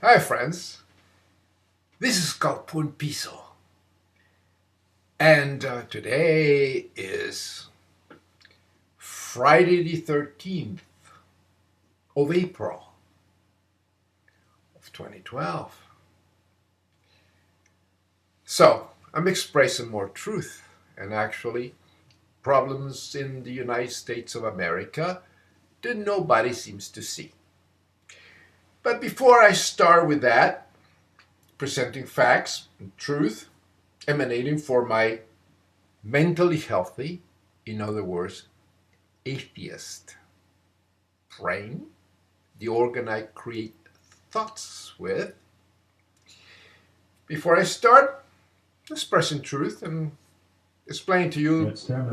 Hi friends, this is called Pun Piso, and today is Friday the 13th of April of 2012. So I'm expressing more truth and actually problems in the United States of America that nobody seems to see. But before I start with that, presenting facts and truth emanating from my mentally healthy, in other words, atheist brain, the organ I create thoughts with. Before I start expressing truth and explain to you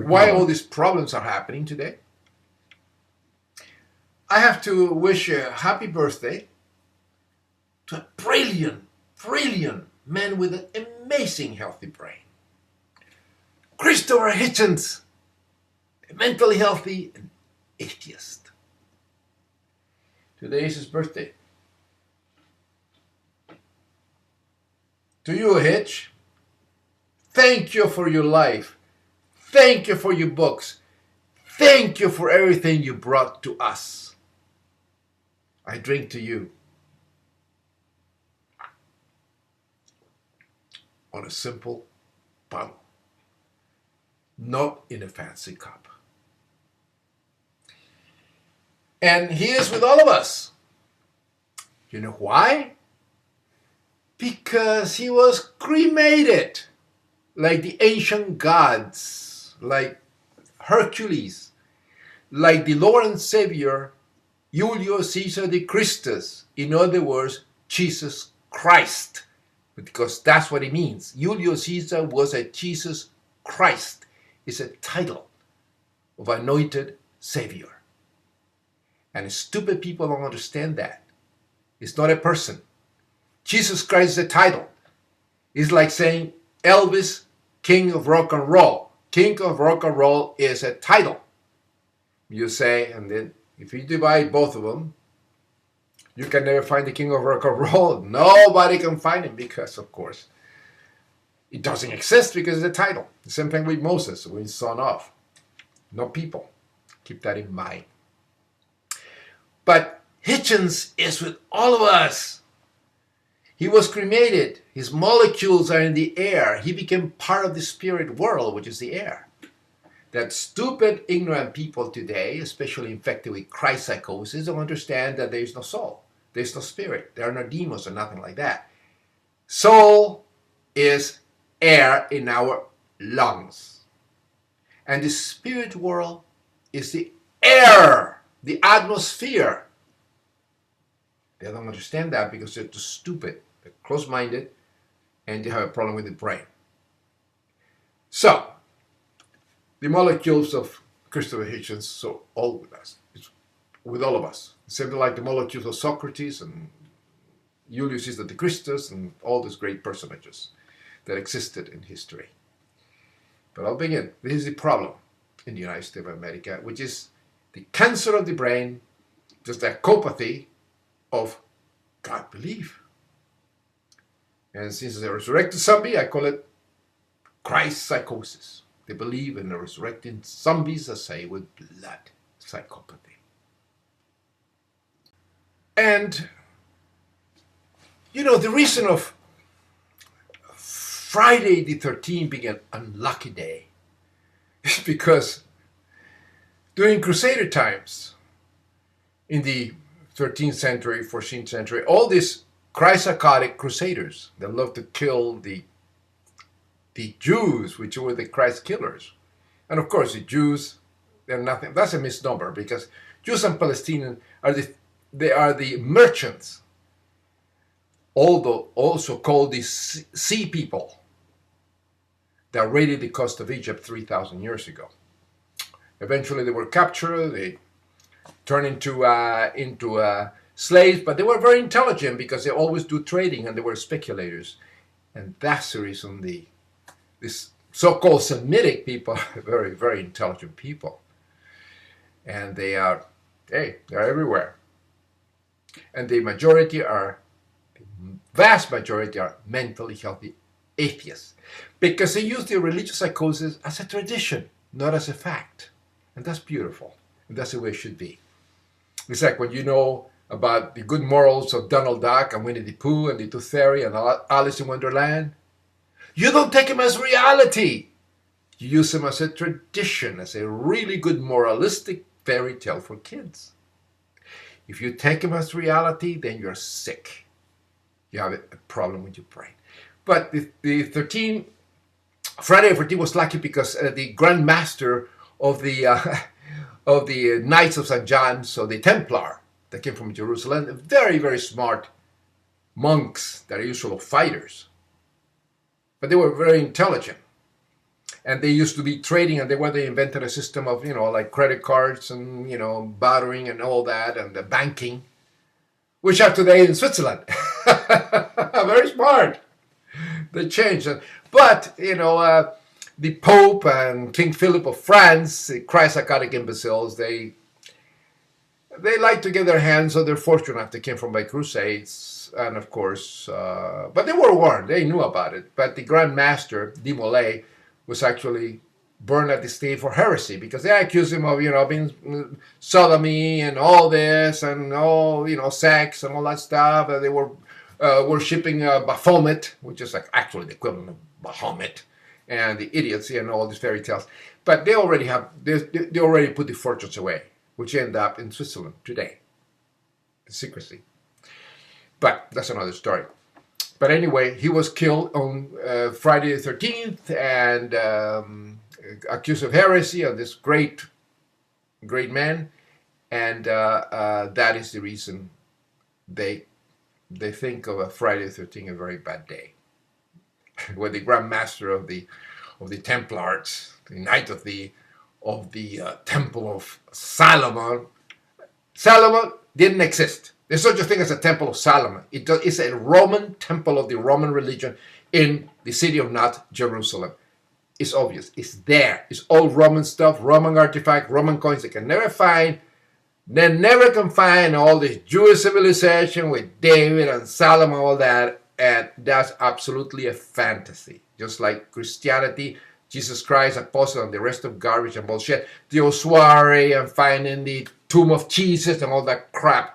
why all these problems are happening today, I have to wish a happy birthday to a brilliant man with an amazing healthy brain. Christopher Hitchens, a mentally healthy and atheist. Today is his birthday. To you, Hitch, thank you for your life. Thank you for your books. Thank you for everything you brought to us. I drink to you on a simple bottle, not in a fancy cup. And he is with all of us. You know why? Because he was cremated like the ancient gods, like Hercules, like the Lord and Savior, Julius Caesar the Christus. In other words, Jesus Christ, because that's what it means. Julius Caesar was a Jesus Christ. It's a title of anointed Savior. And stupid people don't understand that. It's not a person. Jesus Christ is a title. It's like saying Elvis, King of Rock and Roll. King of Rock and Roll is a title. You say, and then if you divide both of them, you can never find the King of Rock and Roll. Nobody can find him because, of course, it doesn't exist because it's a title. The same thing with Moses, with son of. No people. Keep that in mind. But Hitchens is with all of us. He was cremated. His molecules are in the air. He became part of the spirit world, which is the air. That stupid, ignorant people today, especially infected with Christ psychosis, don't understand that there is no soul. There is no spirit. There are no demons or nothing like that. Soul is air in our lungs. And the spirit world is the air, the atmosphere. They don't understand that because they're too stupid, they're close-minded, and they have a problem with the brain. So, the molecules of Christopher Hitchens, so all with us, it's with all of us. Something like the molecules of Socrates and Julius Caesar the Christus and all those great personages that existed in history. But I'll begin. This is the problem in the United States of America, which is the cancer of the brain, just a psychopathy of God belief. And since it's a resurrected zombie, I call it Christ psychosis. They believe in the resurrecting zombies, I say, with blood psychopathy. And, you know, the reason of Friday the 13th being an unlucky day is because during Crusader times, in the 13th century, 14th century, all these Christ-psychotic crusaders that loved to kill the Jews, which were the Christ killers. And of course, the Jews, they're nothing. That's a misnomer because Jews and Palestinians are the merchants, although also called the sea people that raided the coast of Egypt 3,000 years ago. Eventually, they were captured. They turned into slaves, but they were very intelligent because they always do trading and they were speculators. And that's the reason these so-called Semitic people are very, very intelligent people. And they're everywhere. And the majority are vast majority are mentally healthy atheists because they use their religious psychosis as a tradition, not as a fact. And that's beautiful. And that's the way it should be. It's like when you know about the good morals of Donald Duck and Winnie the Pooh and the Tooth Fairy and Alice in Wonderland. You don't take them as reality. You use them as a tradition, as a really good moralistic fairy tale for kids. If you take them as reality, then you're sick. You have a problem with your brain. But the 13, Friday the 13th was lucky because the Grand Master of the Knights of St. John, so the Templar that came from Jerusalem, very, very smart monks that are usually fighters. But they were very intelligent. And they used to be trading, and they invented a system of, like credit cards and, bartering and all that, and the banking, which are today in Switzerland. Very smart. They changed it. But, the Pope and King Philip of France, the Christ-psychotic imbeciles, they like to get their hands on their fortune after they came from by crusades. And of course, but they were warned. They knew about it. But the Grand Master, de Molay, was actually burned at the stake for heresy because they accused him of, being sodomy and all this and all, sex and all that stuff. They were worshipping Baphomet, which is like actually the equivalent of Bahamut, and the idiots and all these fairy tales. But they already they already put the fortunes away, which end up in Switzerland today. The secrecy. But that's another story. But anyway, he was killed on Friday the 13th and accused of heresy of this great man. And that is the reason they think of a Friday the 13th a very bad day. Where the Grand Master of the Templars, the Knight of the Temple of Solomon. Solomon didn't exist. There's such a thing as a Temple of Solomon. It's a Roman temple of the Roman religion in the city of not Jerusalem. It's obvious. It's there. It's all Roman stuff, Roman artifact, Roman coins they can never find. They never can find all this Jewish civilization with David and Solomon, all that. And that's absolutely a fantasy. Just like Christianity, Jesus Christ, Apostle, and the rest of garbage and bullshit. The ossuary and finding the tomb of Jesus and all that crap.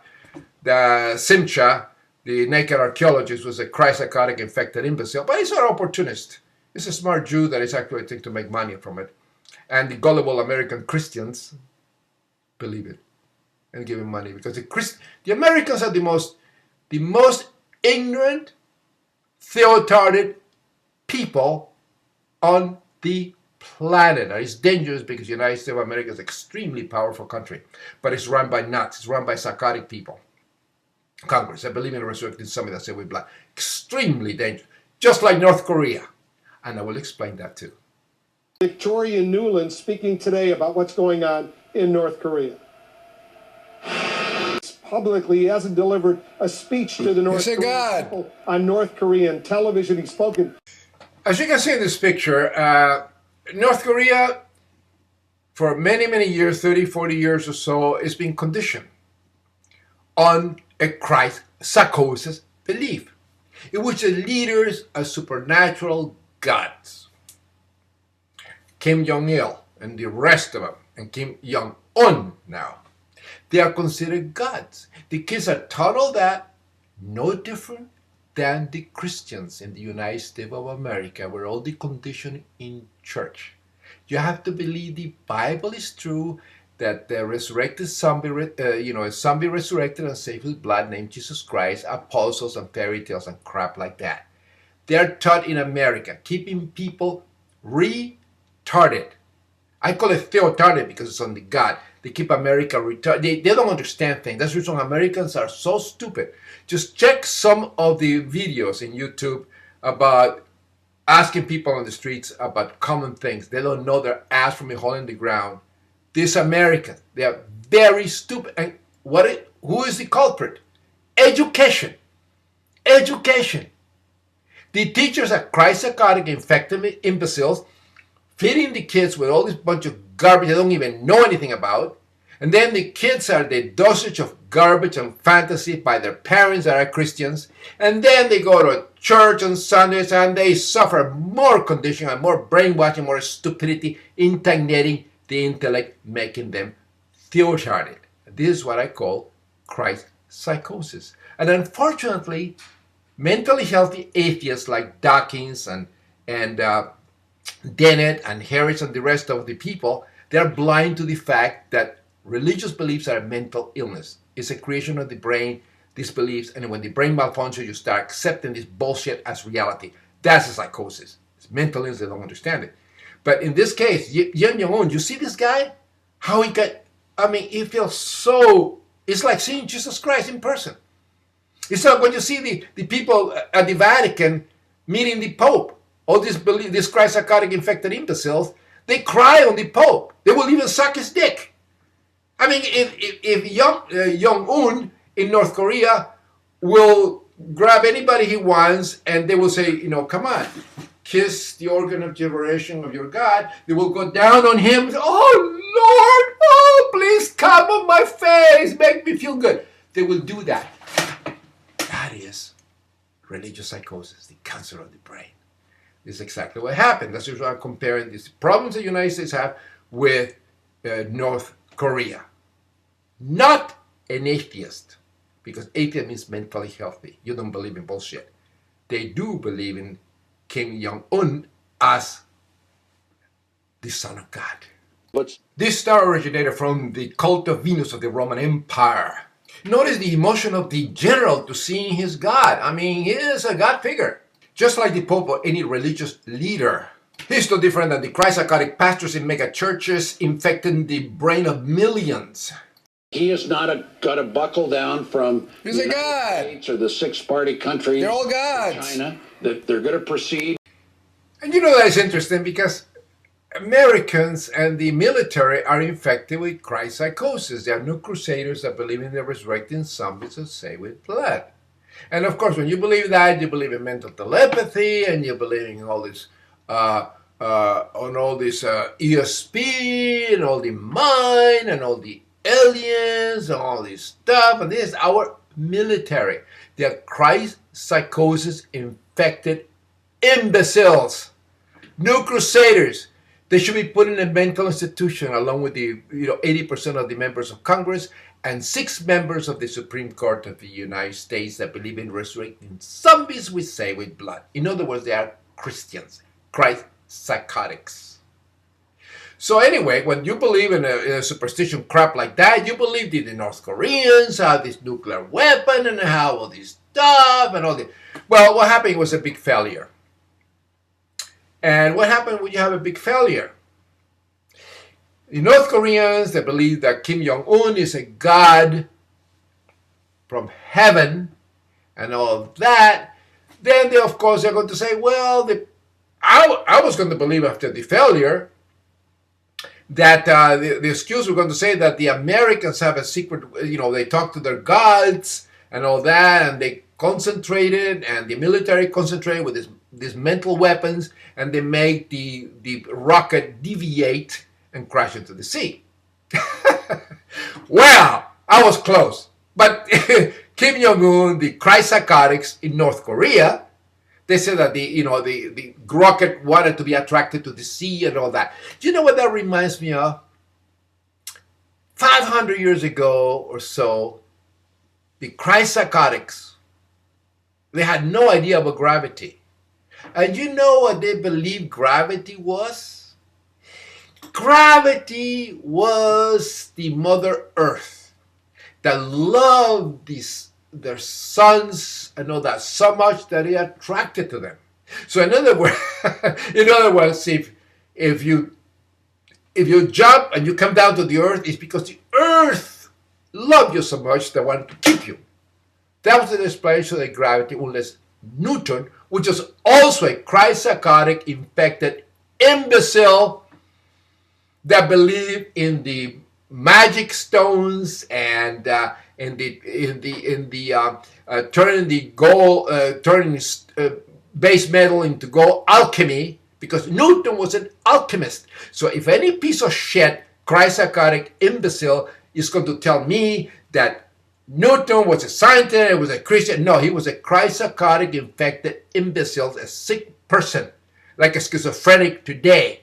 The Simcha, the naked archaeologist, was a Christ-psychotic infected imbecile, but he's an opportunist. He's a smart Jew that is actually trying to make money from it. And the gullible American Christians believe it and give him money because the Americans are the most ignorant, theotarded people on the planet. And it's dangerous because the United States of America is an extremely powerful country, but it's run by nuts. It's run by psychotic people. Congress. I believe in resurrecting somebody that said we black. Extremely dangerous. Just like North Korea. And I will explain that too. Victoria Nuland speaking today about what's going on in North Korea. Publicly, he hasn't delivered a speech to the North Korean people on North Korean television. He's spoken. As you can see in this picture, North Korea, for many, many years, 30, 40 years or so, is being conditioned on a Christ psychosis belief, in which the leaders are supernatural gods. Kim Jong-il and the rest of them, and Kim Jong-un now, they are considered gods. The kids are taught all that, no different than the Christians in the United States of America, where all the conditioning in church. You have to believe the Bible is true, that the resurrected zombie, a zombie resurrected and saved with blood named Jesus Christ, apostles and fairy tales and crap like that. They're taught in America, keeping people retarded. I call it theotarded because it's on the God. They keep America retarded. They don't understand things. That's the reason Americans are so stupid. Just check some of the videos in YouTube about asking people on the streets about common things. They don't know their ass from a hole in the ground. These Americans, they are very stupid. And who is the culprit? Education. Education. The teachers are Christ-psychotic, infected imbeciles, feeding the kids with all this bunch of garbage they don't even know anything about. And then the kids are the dosage of garbage and fantasy by their parents that are Christians. And then they go to church on Sundays and they suffer more conditioning and more brainwashing, more stupidity, impregnating the intellect, making them theory-hearted. This is what I call Christ psychosis. And unfortunately, mentally healthy atheists like Dawkins and Dennett and Harris and the rest of the people, they're blind to the fact that religious beliefs are a mental illness. It's a creation of the brain, these beliefs, and when the brain malfunctions, you start accepting this bullshit as reality. That's a psychosis. It's mental illness, they don't understand it. But in this case, Kim Jong-un, you see this guy? How he got, I mean, he feels so, it's like seeing Jesus Christ in person. It's like when you see the people at the Vatican meeting the Pope, all these Christ-psychotic infected imbeciles, they cry on the Pope. They will even suck his dick. I mean, if Jong-un in North Korea will grab anybody he wants and they will say, you know, come on, kiss the organ of generation of your God, they will go down on him. Oh, Lord, oh, please come on my face, make me feel good. They will do that. That is religious psychosis, the cancer of the brain. This is exactly what happened. That's why I'm comparing these problems the United States have with North Korea. Not an atheist, because atheist means mentally healthy. You don't believe in bullshit. They do believe in Kim Jong-un as the son of God. This star originated from the cult of Venus of the Roman Empire. Notice the emotion of the general to seeing his God. I mean, he is a God figure. Just like the Pope or any religious leader. He's no different than the Christ-psychotic pastors in mega churches infecting the brain of millions. He is not got to buckle down from the United States or the six-party countries. They're all gods. China, that they're going to proceed. And you know that is interesting because Americans and the military are infected with Christ psychosis. They are new crusaders that believe in the resurrecting zombies that say with blood. And of course, when you believe that, you believe in mental telepathy, and you believe in all this, ESP, and all the mind, and all the aliens, and all this stuff. And this is our military. They are Christ psychosis infected imbeciles, new crusaders. They should be put in a mental institution along with the 80% of the members of Congress and 6 members of the Supreme Court of the United States that believe in resurrecting zombies, we say, with blood. In other words, they are Christians, Christ psychotics. So anyway, when you believe in a superstition crap like that, you believe that the North Koreans have this nuclear weapon and have all this stuff and all this. Well, what happened was a big failure. And what happened when you have a big failure? The North Koreans, they believe that Kim Jong-un is a god from heaven and all of that. Then they, of course, they're going to say, well, I was going to believe after the failure that the excuse we're going to say that the Americans have a secret, they talk to their gods and all that, and they concentrated, and the military concentrated with these mental weapons, and they make the rocket deviate and crash into the sea. Well, I was close. But Kim Jong-un, the Christ psychotics in North Korea, they said that the rocket wanted to be attracted to the sea and all that. Do you know what that reminds me of? 500 years ago or so, the Christ psychotics, they had no idea about gravity. And you know what they believed gravity was? Gravity was the Mother Earth that loved their sons and all that so much that it attracted to them. So in other words, if you jump and you come down to the earth, it's because the earth loved you so much that wanted to keep you. That was the explanation of gravity, unless Newton, which is also a Christ psychotic infected imbecile that believed in the magic stones and in turning base metal into gold, alchemy, because Newton was an alchemist. So if any piece of shit, Christ psychotic imbecile, is going to tell me that Newton was a scientist, he was a Christian. No, he was a Christ-psychotic, infected imbecile, a sick person, like a schizophrenic today.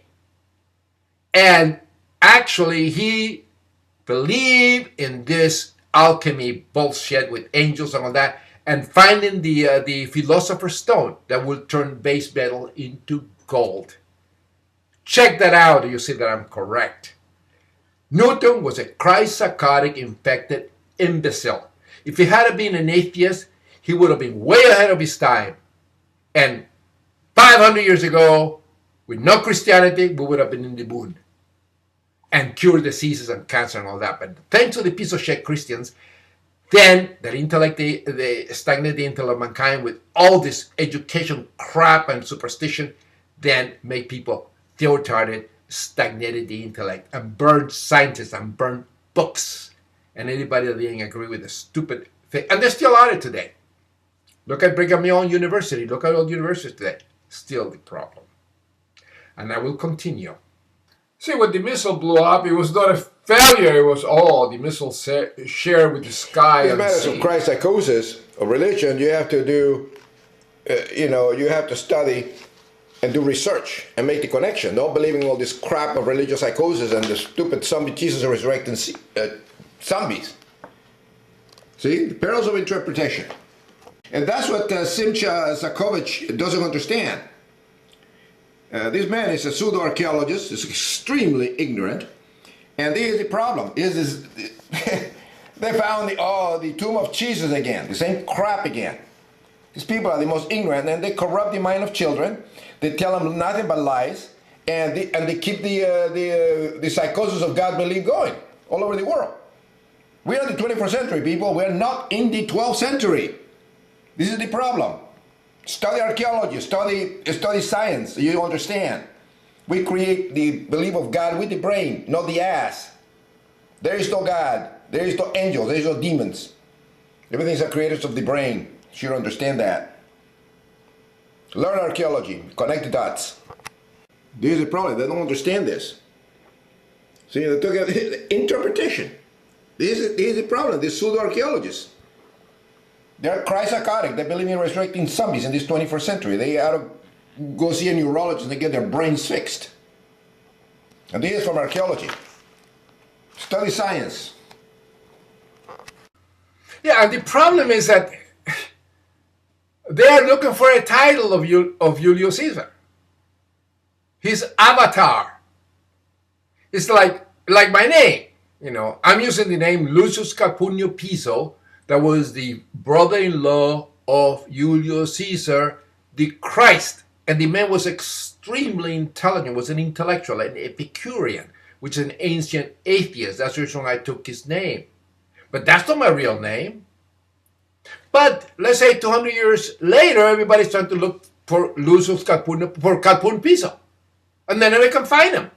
And actually, he believed in this alchemy bullshit with angels and all that, and finding the philosopher's stone that will turn base metal into gold. Check that out, you see that I'm correct. Newton was a Christ-psychotic, infected imbecile. If he had been an atheist, he would have been way ahead of his time. And 500 years ago, with no Christianity, we would have been in the moon and cured diseases and cancer and all that. But thanks to the piece of shit Christians, then their intellect, they stagnate the intellect of mankind with all this education crap and superstition, then make people theotarded, stagnated the intellect, and burned scientists and burned books. And anybody that didn't agree with the stupid thing, and they're still at it today. Look at Brigham Young University. Look at all universities today. Still the problem. And I will continue. See, when the missile blew up, it was not a failure. It was all the missile shared with the sky. In matters of Christ psychosis or religion, you have to do, you have to study and do research and make the connection. Don't believe in all this crap of religious psychosis and the stupid zombie Jesus resurrecting zombies. See, the perils of interpretation. And that's what Simcha Zakovich doesn't understand. This man is a pseudo-archaeologist, is extremely ignorant, and this is the problem. They found the tomb of Jesus again, the same crap again. These people are the most ignorant, and they corrupt the mind of children. They tell them nothing but lies, and they keep the psychosis of God belief going all over the world. We are the 21st century people. We are not in the 12th century. This is the problem. Study archaeology, study science, so you understand. We create the belief of God with the brain, not the ass. There is no God, there is no angels, there is no demons. Everything is a creators of the brain. You should understand that. Learn archaeology, connect the dots. This is the problem, they don't understand this. See, they took interpretation. This is the problem, these pseudo-archaeologists. They're Christ-psychotic. They believe in resurrecting zombies in this 21st century. They ought to go see a neurologist and they get their brains fixed. And this is from archaeology. Study science. Yeah, and the problem is that they are looking for a title of Julius Caesar. His avatar. It's like my name. I'm using the name Lucius Calpurnio Piso. That was the brother-in-law of Julius Caesar, the Christ. And the man was extremely intelligent, was an intellectual, an Epicurean, which is an ancient atheist. That's the reason I took his name. But that's not my real name. But let's say 200 years later, everybody's trying to look for Lucius Calpurnio, for Calpurn Piso. And then they can find him.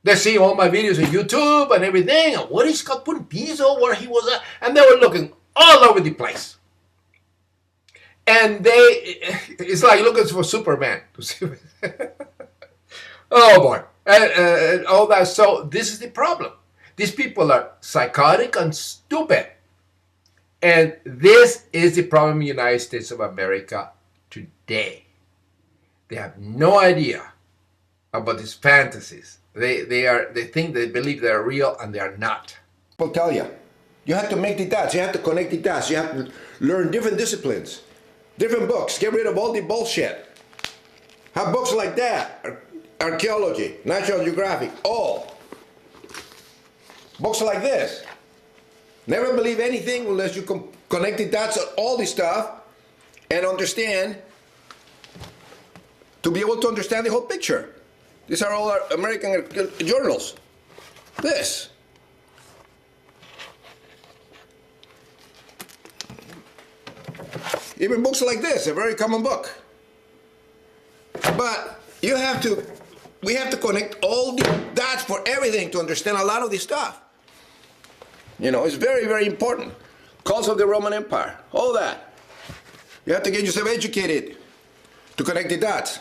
They see all my videos on YouTube and everything. What is Calpurn Piso? Where he was at? And they were looking all over the place. And it's like looking for Superman. Oh boy. And all that. So this is the problem. These people are psychotic and stupid. And this is the problem in the United States of America today. They have no idea about these fantasies. They believe they're real and they are not. People tell you, you have to make the dots, you have to connect the dots, you have to learn different disciplines, different books, get rid of all the bullshit. Have books like that, archaeology, National Geographic, all. Books like this. Never believe anything unless you connect the dots on all this stuff and understand, to be able to understand the whole picture. These are all our American journals. This. Even books like this, a very common book. But we have to connect all the dots for everything to understand a lot of this stuff. It's very, very important. Cults of the Roman Empire, all that. You have to get yourself educated to connect the dots.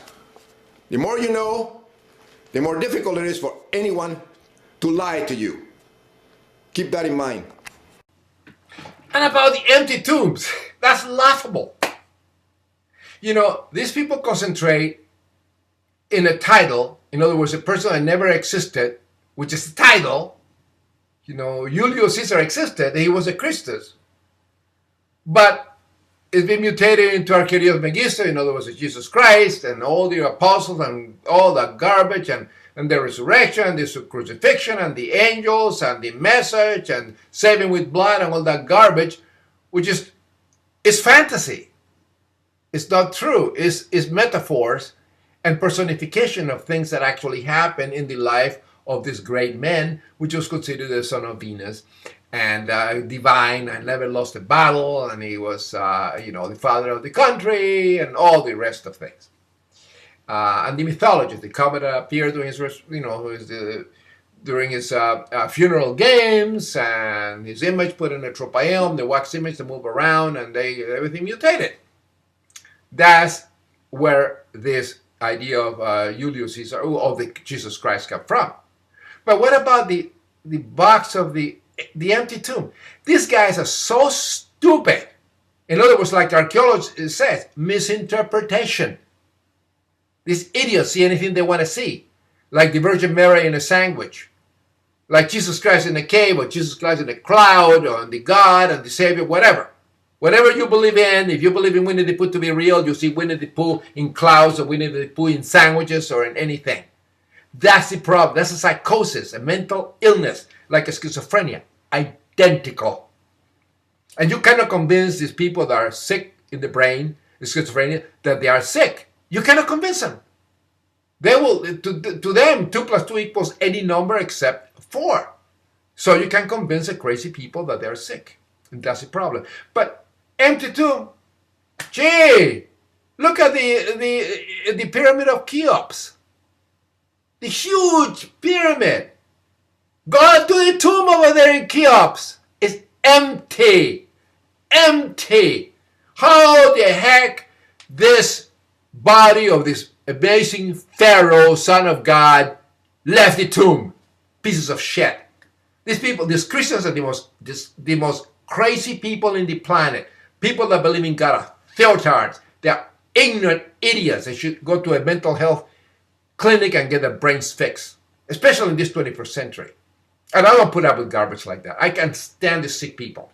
The more you know, the more difficult it is for anyone to lie to you. Keep that in mind. And about the empty tombs, that's laughable. You know, these people concentrate in a title, in other words, a person that never existed, which is the title. You know, Julius Caesar existed, he was a Christus. But it's been mutated into Archelaus Megisto, in other words, it's Jesus Christ, and all the apostles, and all that garbage, and the resurrection, and the crucifixion, and the angels, and the message, and saving with blood, and all that garbage, which is fantasy. It's not true. It's metaphors and personification of things that actually happened in the life of this great man, which was considered the son of Venus, and divine, and never lost a battle, and he was, the father of the country, and all the rest of things. And the mythology, the comet appeared during his funeral games, and his image put in a tropaeum, the wax image to move around, and everything mutated. That's where this idea of Julius Caesar, of the Jesus Christ, came from. But what about the box of the empty tomb? These guys are so stupid. In other words, like archaeology says, misinterpretation. These idiots see anything they want to see, like the Virgin Mary in a sandwich, like Jesus Christ in a cave, or Jesus Christ in a cloud, or the God and the Savior, whatever. Whatever you believe in, if you believe in Winnie the Pooh to be real, you see Winnie the Pooh in clouds, or Winnie the Pooh in sandwiches, or in anything. That's the problem. That's a psychosis, a mental illness, like a schizophrenia, identical. And you cannot convince these people that are sick in the brain, schizophrenia, that they are sick. You cannot convince them. They will, to them, 2 + 2 equals any number except 4. So you can convince the crazy people that they're sick. And that's the problem. But empty tomb, gee, look at the pyramid of Cheops. The huge pyramid. Go to the tomb over there in Cheops. It's empty. Empty. How the heck this body of this amazing pharaoh, son of God, left the tomb? Pieces of shit. These people, these Christians are the most crazy people in the planet. People that believe in God are theotards. They are ignorant idiots. They should go to a mental health clinic and get their brains fixed, especially in this 21st century. And I don't put up with garbage like that. I can't stand the sick people.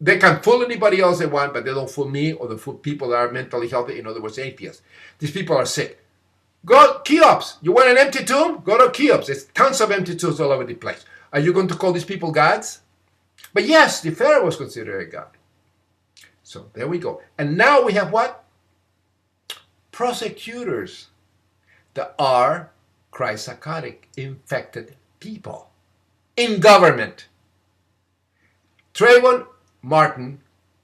They can fool anybody else they want, but they don't fool me or the fool people that are mentally healthy, in other words, atheists. These people are sick. Go Cheops. You want an empty tomb? Go to Cheops. There's tons of empty tombs all over the place. Are you going to call these people gods? But yes, the pharaoh was considered a god. So there we go. And now we have what? Prosecutors that are Christ-psychotic, infected people in government. Trayvon Martin,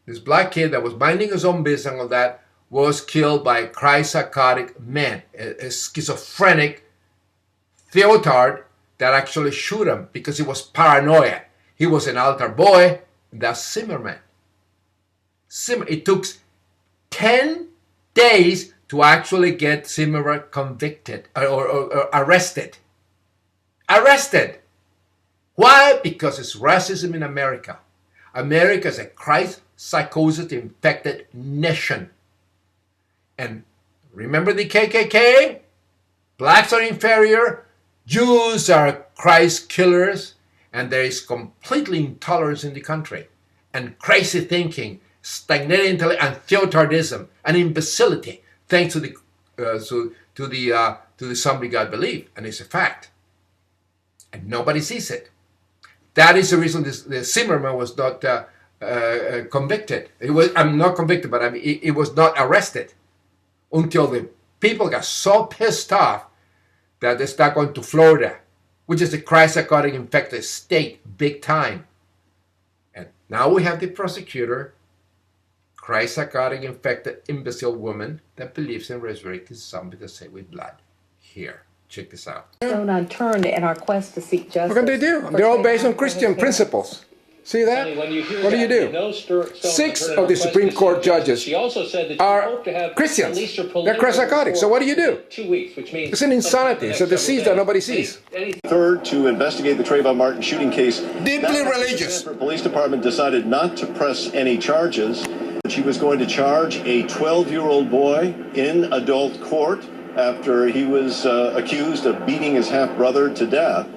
this black kid that was minding his own business and all that, was killed by a Christ-psychotic man, a schizophrenic theotard that actually shoot him because he was paranoia. He was an altar boy. That's Zimmerman. It took 10 days to actually get Zimmerman convicted or arrested. Arrested. Why? Because it's racism in America. America is a Christ psychosis infected nation. And remember the KKK? Blacks are inferior. Jews are Christ killers. And there is completely intolerance in the country. And crazy thinking, stagnated intellect, and theotardism, and imbecility, thanks to the zombie God belief. And it's a fact. And nobody sees it. That is the reason the Zimmerman was not convicted. I'm not convicted, but it was not arrested until the people got so pissed off that they start going to Florida, which is a Christ-psychotic infected state, big time. And now we have the prosecutor, Christ-psychotic infected imbecile woman that believes in resurrected zombies that say with blood. Here. Check this out. Stone unturned in our quest to seek justice. What can they do? They're all based on Christian principles. See that? What do you do? 6 of the Supreme Court judges are Christians. They're Christ-psychotic. So what do you do? 2 weeks, which means it's an insanity. It's a disease that nobody sees. Third, to investigate the Trayvon Martin shooting case. Deeply religious. The police department decided not to press any charges. She was going to charge a 12-year-old boy in adult court after he was accused of beating his half-brother to death.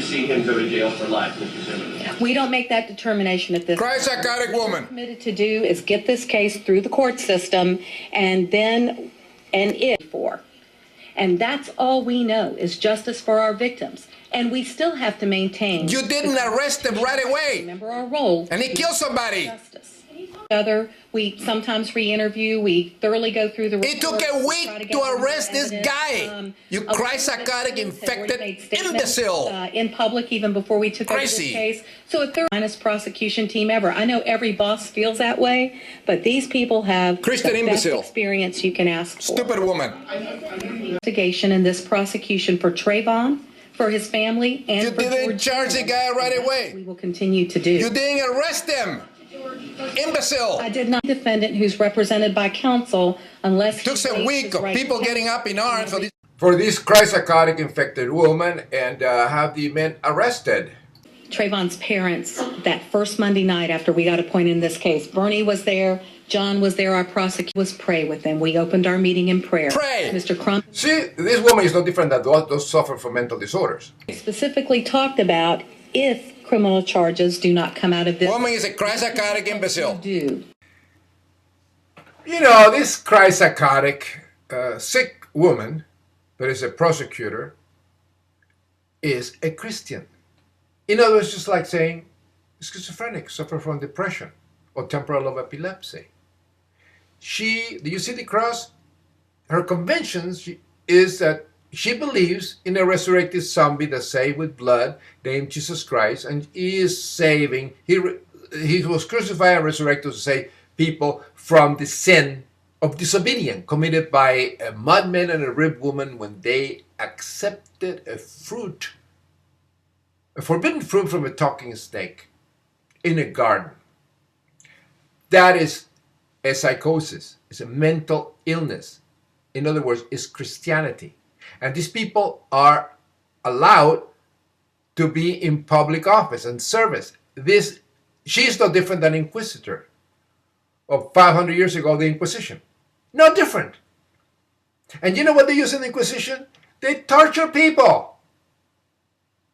see him go to jail for life, Mr. Zimmerman. We don't make that determination at this Christ psychotic woman. What we're committed to do is get this case through the court system and then and that's all we know is justice for our victims. And we still have to maintain. You didn't arrest him right away. Remember our role. And he killed somebody. Justice. We sometimes re-interview. We thoroughly go through the. It took a week to arrest this guy. You Christ psychotic infected imbecile. In public, even before we took over this case. So a finest prosecution team ever. I know every boss feels that way, but these people have Christian the imbecile. best experience you can ask for. Stupid woman. Investigation in this prosecution for Trayvon, for his family, and you for didn't charge the guy right away. We will continue to do. You didn't arrest him. Imbecile. I did not defendant who's represented by counsel unless took a week of people getting up in arms for this Christ psychotic infected woman and have the men arrested. Trayvon's parents that first Monday night after we got appointed in this case. Bernie was there. John was there. Our prosecutor was pray with them. We opened our meeting in prayer. Pray. Mr. Crump. See, this woman is no different than those suffer from mental disorders. Specifically talked about if criminal charges do not come out of this. Woman is a Christ psychotic imbecile. You know, this Christ psychotic sick woman that is a prosecutor is a Christian. In other words, just like saying schizophrenic, suffer from depression or temporal lobe epilepsy. Do you see the cross? Her convention is that she believes in a resurrected zombie that's saved with blood, named Jesus Christ, and he is saving. He was crucified and resurrected to save people from the sin of disobedience committed by a madman and a ribbed woman when they accepted a forbidden fruit from a talking snake in a garden. That is a psychosis. It's a mental illness. In other words, it's Christianity. And these people are allowed to be in public office and service. She's no different than Inquisitor of 500 years ago, the Inquisition. No different. And you know what they use in the Inquisition? They torture people.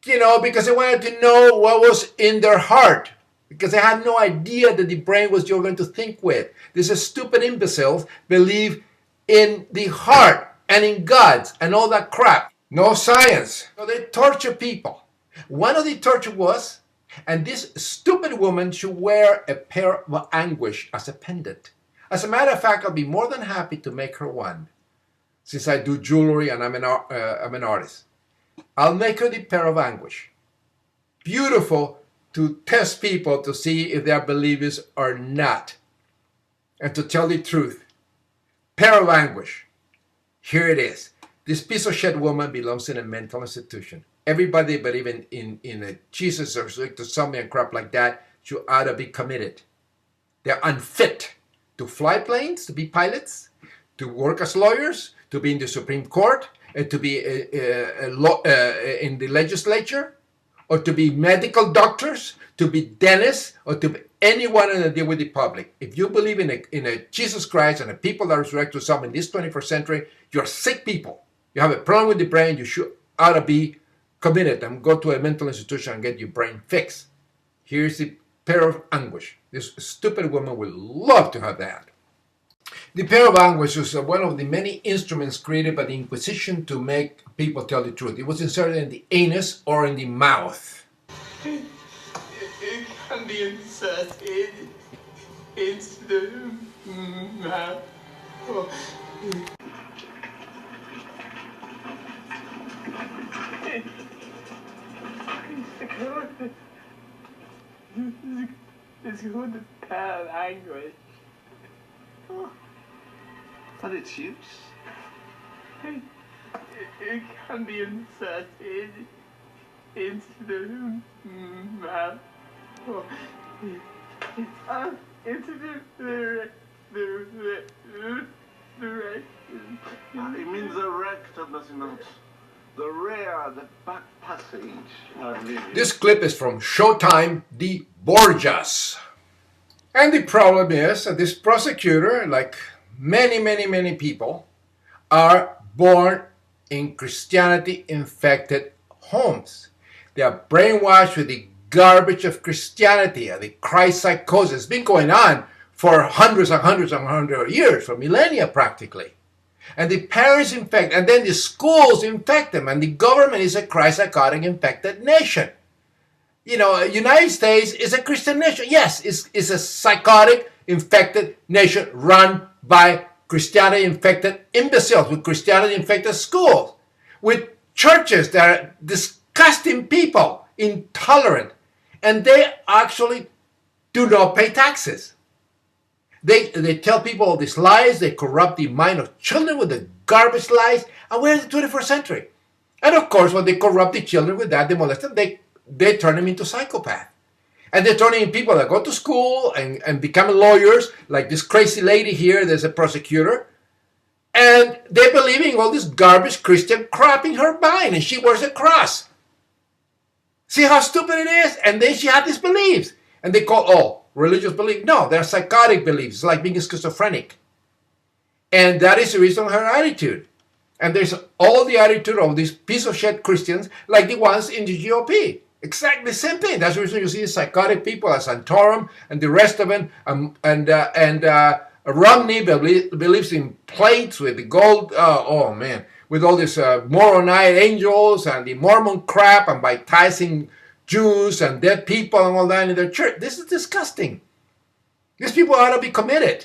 Because they wanted to know what was in their heart. Because they had no idea that the brain was you're going to think with. These stupid imbeciles believe in the heart and in gods and all that crap. No science. So they torture people. One of the torture was, and this stupid woman should wear a pair of anguish as a pendant. As a matter of fact, I'll be more than happy to make her one. Since I do jewelry and I'm an artist. I'll make her the pair of anguish. Beautiful to test people to see if they are believers or not. And to tell the truth. Pair of anguish. Here it is. This piece of shit woman belongs in a mental institution. Everybody believing in a Jesus or to something and crap like that should ought to be committed. They're unfit to fly planes, to be pilots, to work as lawyers, to be in the Supreme Court, to be in the legislature, or to be medical doctors, to be dentists, or to be anyone in a deal with the public. If you believe in a Jesus Christ and a people that resurrect to some in this 21st century, you're sick people. You have a problem with the brain, you ought to be committed and go to a mental institution and get your brain fixed. Here's the pair of anguish. This stupid woman will love to have that. The pair of anguish is one of the many instruments created by the Inquisition to make people tell the truth. It was inserted in the anus or in the mouth. It can be inserted into the mouth. It's called the pair of anguish. But its use? It can be inserted into the mouth. It means the rectum, does it not? The rear, the back passage. This clip is from Showtime de Borjas. And the problem is that this prosecutor, like many people, are born in Christianity-infected homes. They are brainwashed with the garbage of Christianity and the Christ psychosis. It's been going on for hundreds of years, for millennia practically. And the parents infect, and then the schools infect them, and the government is a Christ psychotic infected nation. You know, United States is a Christian nation. Yes, it's a psychotic infected nation run by Christianity infected imbeciles, with Christianity infected schools, with churches that are disgusting people, intolerant, and they actually do not pay taxes. They tell people all these lies. They corrupt the mind of children with the garbage lies. And we're in the 21st century. And of course, when they corrupt the children with that, they molest them, they turn them into psychopaths. And they're turning people that go to school and become lawyers, like this crazy lady here, there's a prosecutor. And they're believing all this garbage Christian crap in her mind, and she wears a cross. See how stupid it is? And then she had these beliefs. And they call, religious belief. No, they're psychotic beliefs. It's like being schizophrenic. And that is the reason her attitude. And there's all the attitude of these piece of shit Christians, like the ones in the GOP. Exactly the same thing. That's the reason you see psychotic people like Santorum and the rest of them. Romney believes in plates with the gold, with all these Moronite angels and the Mormon crap and baptizing Jews and dead people and all that in their church. This is disgusting. These people ought to be committed.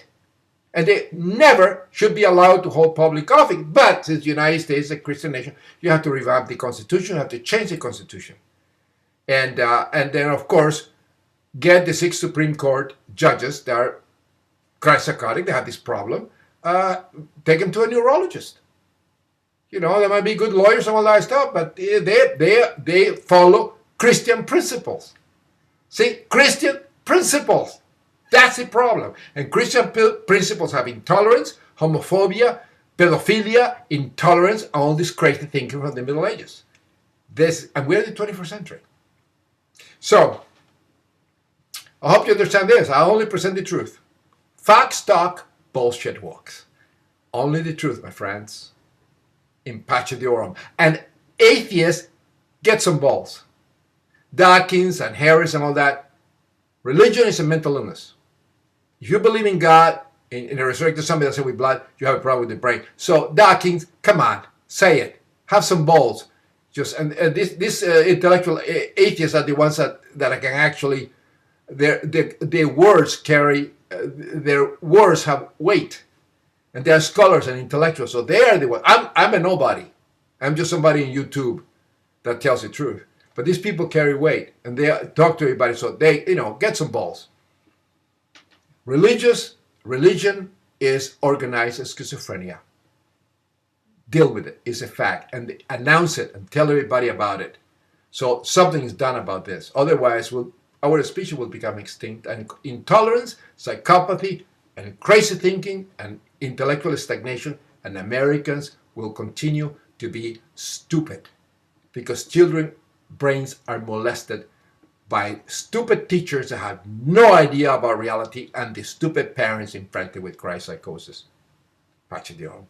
And they never should be allowed to hold public office. But since the United States is a Christian nation, you have to revamp the Constitution, you have to change the Constitution. And then, of course, get the 6 Supreme Court judges that are Christ psychotic, they have this problem, take them to a neurologist. You know, they might be good lawyers and all that stuff, but they follow Christian principles. See, Christian principles. That's the problem. And Christian principles have intolerance, homophobia, pedophilia, intolerance, all this crazy thinking from the Middle Ages. And we're in the 21st century. So, I hope you understand this. I only present the truth. Facts talk, bullshit walks. Only the truth, my friends. In pace deorum. And atheists get some balls. Dawkins and Harris and all that. Religion is a mental illness. If you believe in God, in a resurrected somebody that's with blood, you have a problem with the brain. So Dawkins, come on, say it. Have some balls. These intellectual atheists are the ones that can actually, their words carry, their words have weight. And they are scholars and intellectuals. So they are the ones. I'm a nobody. I'm just somebody on YouTube that tells the truth. But these people carry weight. And they talk to everybody. So they, get some balls. Religion is organized as schizophrenia. Deal with it. It's a fact. And announce it and tell everybody about it. So something is done about this. Otherwise, our species will become extinct. And intolerance, psychopathy, and crazy thinking, and intellectual stagnation, and Americans will continue to be stupid. Because children's brains are molested by stupid teachers that have no idea about reality, and the stupid parents infected with Christ psychosis. Pace Dios.